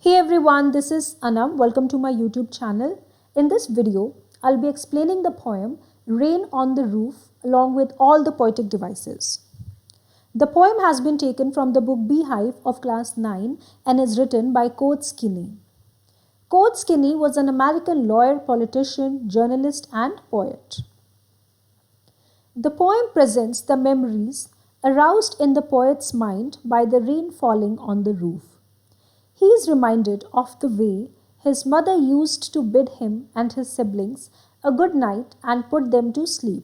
Hey everyone, this is Anam. Welcome to my YouTube channel. In this video, I'll be explaining the poem Rain on the Roof along with all the poetic devices. The poem has been taken from the book Beehive of class 9 and is written by Coates Kinney. Coates Kinney was an American lawyer, politician, journalist, and poet. The poem presents the memories aroused in the poet's mind by the rain falling on the roof. He is reminded of the way his mother used to bid him and his siblings a good night and put them to sleep.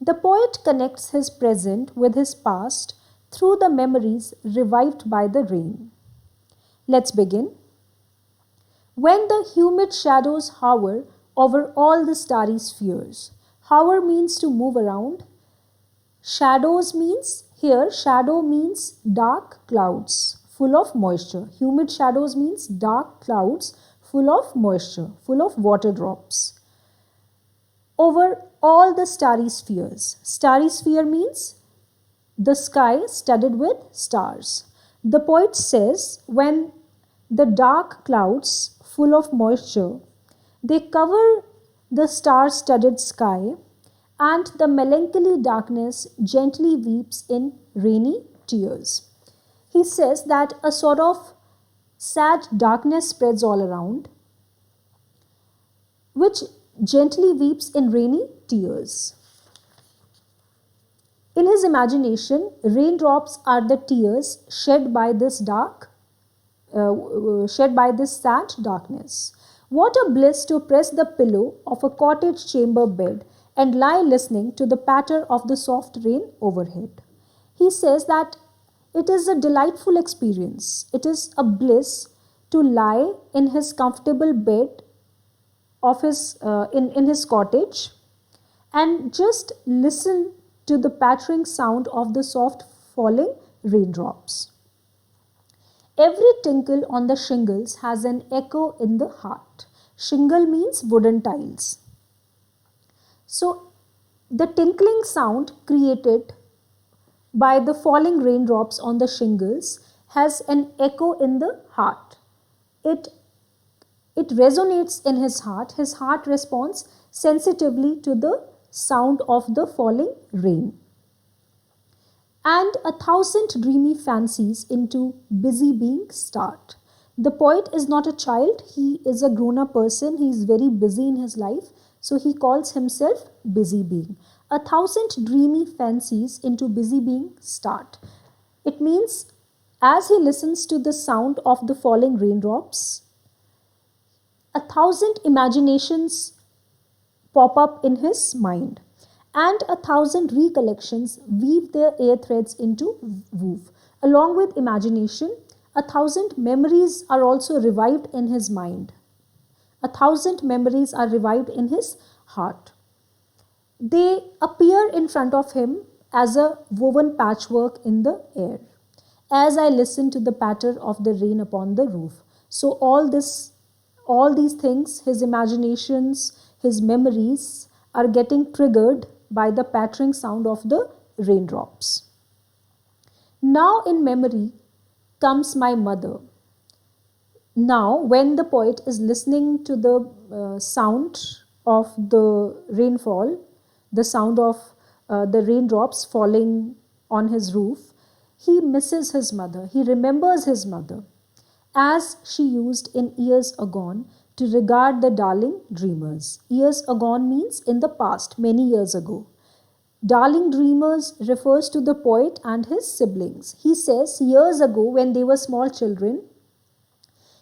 The poet connects his present with his past through the memories revived by the rain. Let's begin. When the humid shadows hover over all the starry spheres. Hover means to move around. Shadows means, here shadow means dark clouds full of moisture. Humid shadows means dark clouds full of moisture, full of water drops. Over all the starry spheres. Starry sphere means the sky studded with stars. The poet says when the dark clouds full of moisture, they cover the star-studded sky and the melancholy darkness gently weeps in rainy tears. He says that a sort of sad darkness spreads all around, which gently weeps in rainy tears. In his imagination, raindrops are the tears shed by this sad darkness. What a bliss to press the pillow of a cottage chamber bed and lie listening to the patter of the soft rain overhead. He says that it is a delightful experience. It is a bliss to lie in his comfortable bed of in his cottage and just listen to the pattering sound of the soft falling raindrops. Every tinkle on the shingles has an echo in the heart. Shingle means wooden tiles. So the tinkling sound created by the falling raindrops on the shingles has an echo in the heart. It resonates in his heart. His heart responds sensitively to the sound of the falling rain. And 1,000 dreamy fancies into busy being start. The poet is not a child, he is a grown-up person, he is very busy in his life, so he calls himself busy being. 1,000 dreamy fancies into busy being start. It means as he listens to the sound of the falling raindrops, 1,000 imaginations pop up in his mind and 1,000 recollections weave their air threads into woof. Along with imagination, 1,000 memories are also revived in his mind. 1,000 memories are revived in his heart. They appear in front of him as a woven patchwork in the air. As I listen to the patter of the rain upon the roof. So all these things, his imaginations, his memories are getting triggered by the pattering sound of the raindrops. Now in memory comes my mother. Now when the poet is listening to the sound of the rainfall, the sound of the raindrops falling on his roof, he misses his mother. He remembers his mother as she used in years agone to regard the darling dreamers. Years agone means in the past, many years ago. Darling dreamers refers to the poet and his siblings. He says years ago when they were small children,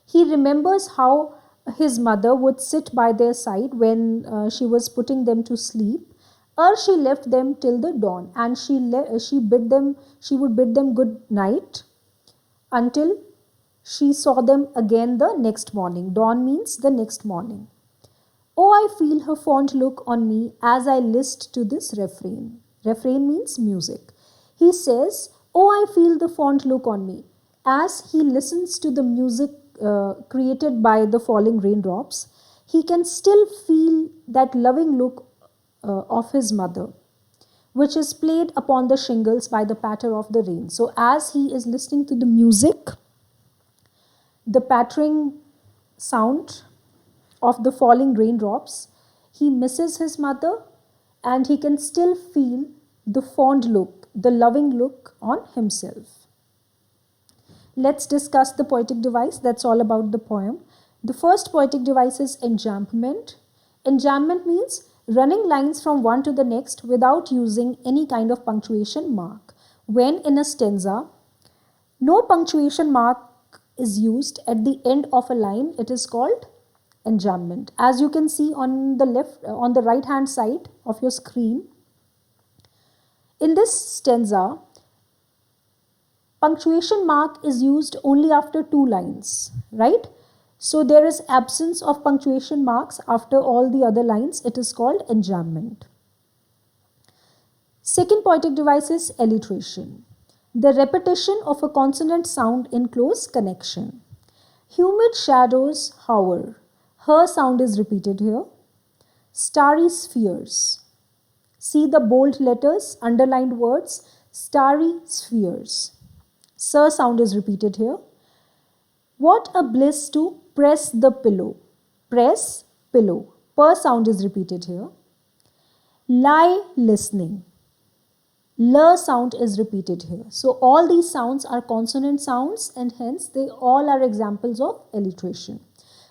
he remembers how his mother would sit by their side when she was putting them to sleep, or she left them till the dawn and she would bid them good night until she saw them again the next morning. Dawn means the next morning. Oh, I feel her fond look on me as I list to this refrain. Refrain means music. He says, oh, I feel the fond look on me. As he listens to the music created by the falling raindrops, he can still feel that loving look of his mother, which is played upon the shingles by the patter of the rain. So as he is listening to the music, the pattering sound of the falling raindrops, he misses his mother and he can still feel the fond look, the loving look on himself. Let's discuss the poetic device. That's all about the poem. The first poetic device is enjambment. Enjambment means running lines from one to the next without using any kind of punctuation mark. When in a stanza, no punctuation mark is used at the end of a line, it is called enjambment. As you can see on the right hand side of your screen, in this stanza, punctuation mark is used only after 2 lines, right? So there is absence of punctuation marks after all the other lines. It is called enjambment. Second poetic device is alliteration. The repetition of a consonant sound in close connection. Humid shadows hover. Her sound is repeated here. Starry spheres. See the bold letters, underlined words, starry spheres. Sir sound is repeated here. What a bliss to press the pillow. Press, pillow. Per sound is repeated here. Lie listening. L sound is repeated here. So all these sounds are consonant sounds and hence they all are examples of alliteration.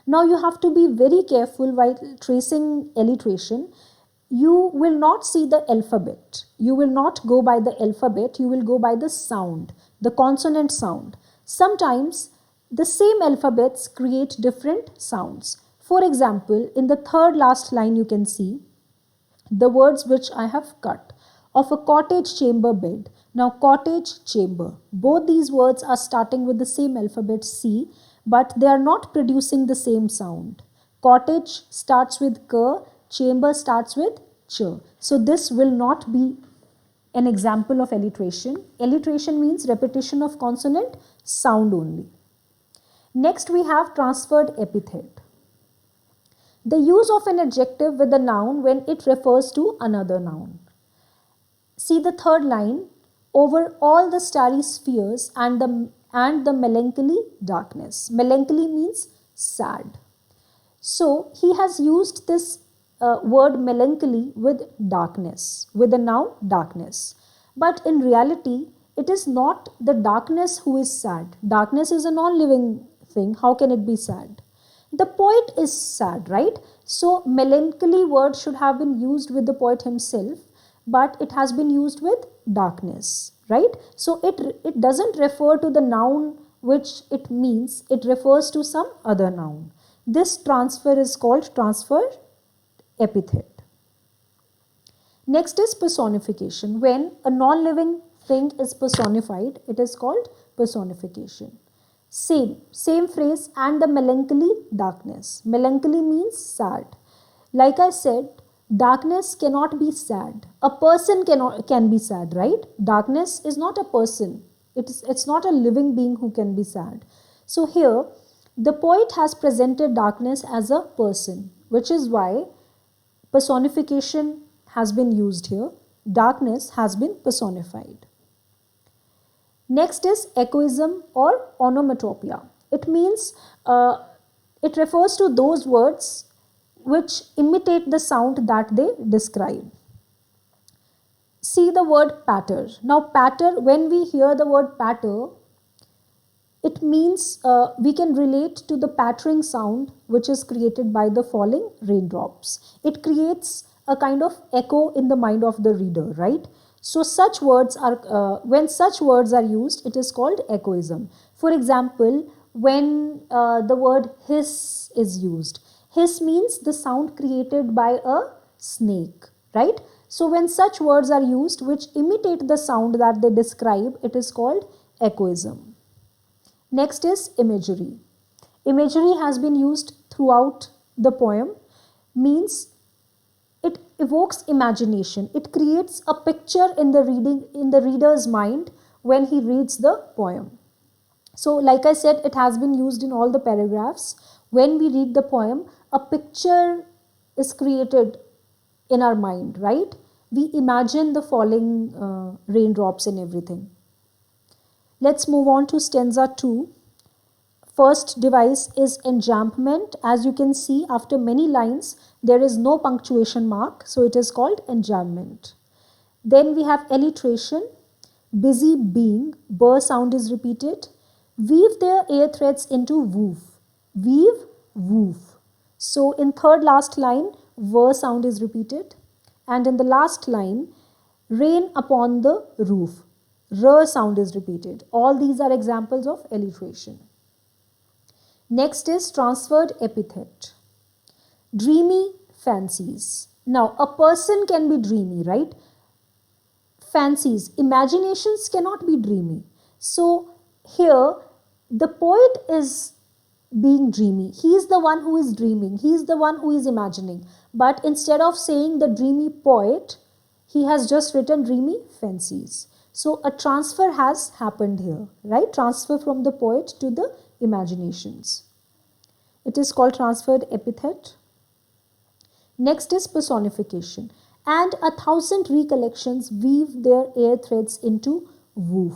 Now you have to be very careful while tracing alliteration. You will not see the alphabet. You will not go by the alphabet. You will go by the sound, the consonant sound. Sometimes the same alphabets create different sounds. For example, in the third last line you can see the words which I have cut. Of a cottage chamber bed. Now cottage, chamber. Both these words are starting with the same alphabet C, but they are not producing the same sound. Cottage starts with K, chamber starts with Ch. So this will not be an example of alliteration. Alliteration means repetition of consonant sound only. Next we have transferred epithet. The use of an adjective with a noun when it refers to another noun. See the third line, over all the starry spheres and the melancholy darkness. Melancholy means sad. So he has used this word melancholy with darkness, with the noun darkness. But in reality, it is not the darkness who is sad. Darkness is a non-living thing. How can it be sad? The poet is sad, right? So melancholy word should have been used with the poet himself, but it has been used with darkness, right? So it doesn't refer to the noun which it means, it refers to some other noun. This transfer is called transfer epithet. Next is personification. When a non-living thing is personified, it is called personification. Same phrase, and the melancholy darkness. Melancholy means sad. Like I said, darkness cannot be sad. A person can be sad, right? Darkness is not a person. It's not a living being who can be sad. So here, the poet has presented darkness as a person, which is why personification has been used here. Darkness has been personified. Next is echoism or onomatopoeia. It means, it refers to those words which imitate the sound that they describe. See the word patter. Now patter, when we hear the word patter, it means we can relate to the pattering sound which is created by the falling raindrops. It creates a kind of echo in the mind of the reader, right? So such words are, when such words are used, it is called echoism. For example, when the word hiss is used, hiss means the sound created by a snake, right? So when such words are used which imitate the sound that they describe, it is called echoism. Next is imagery. Imagery has been used throughout the poem, means it evokes imagination. It creates a picture in the reader's mind when he reads the poem. So like I said, it has been used in all the paragraphs. When we read the poem, a picture is created in our mind, right? We imagine the falling raindrops and everything. Let's move on to stanza 2. First device is enjambment. As you can see, after many lines, there is no punctuation mark, so it is called enjambment. Then we have alliteration. Busy being, burr sound is repeated. Weave their air threads into woof. Weave, woof. So in third last line, ver sound is repeated. And in the last line, rain upon the roof. R sound is repeated. All these are examples of alliteration. Next is transferred epithet. Dreamy fancies. Now, a person can be dreamy, right? Fancies, imaginations cannot be dreamy. So, here, the poet is being dreamy. He is the one who is dreaming. He is the one who is imagining. But instead of saying the dreamy poet, he has just written dreamy fancies. So, a transfer has happened here, right? Transfer from the poet to the imaginations. It is called transferred epithet. Next is personification. And 1,000 recollections weave their air threads into woof.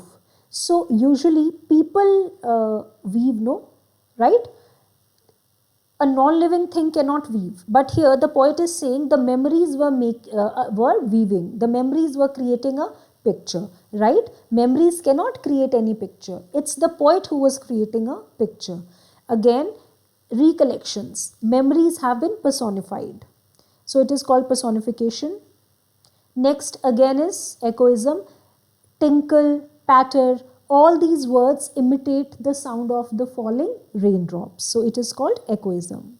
So usually people weave, no? Right? A non-living thing cannot weave. But here the poet is saying the memories were weaving. The memories were creating a picture, right? Memories cannot create any picture. It's the poet who was creating a picture. Again, recollections. Memories have been personified. So it is called personification. Next again is echoism. Tinkle, patter, all these words imitate the sound of the falling raindrops. So it is called echoism.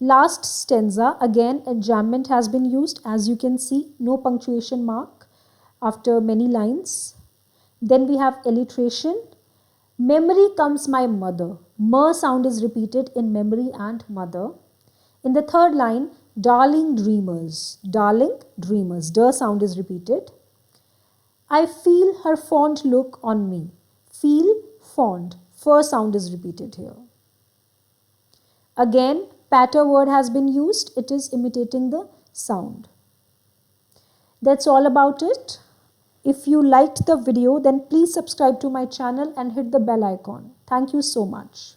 Last stanza, again enjambment has been used. As you can see, no punctuation mark after many lines. Then we have alliteration. Memory comes my mother. Mer sound is repeated in memory and mother. In the third line, darling dreamers. Darling dreamers. Der sound is repeated. I feel her fond look on me. Feel, fond. Fer sound is repeated here. Again, patter word has been used. It is imitating the sound. That's all about it. If you liked the video, then please subscribe to my channel and hit the bell icon. Thank you so much.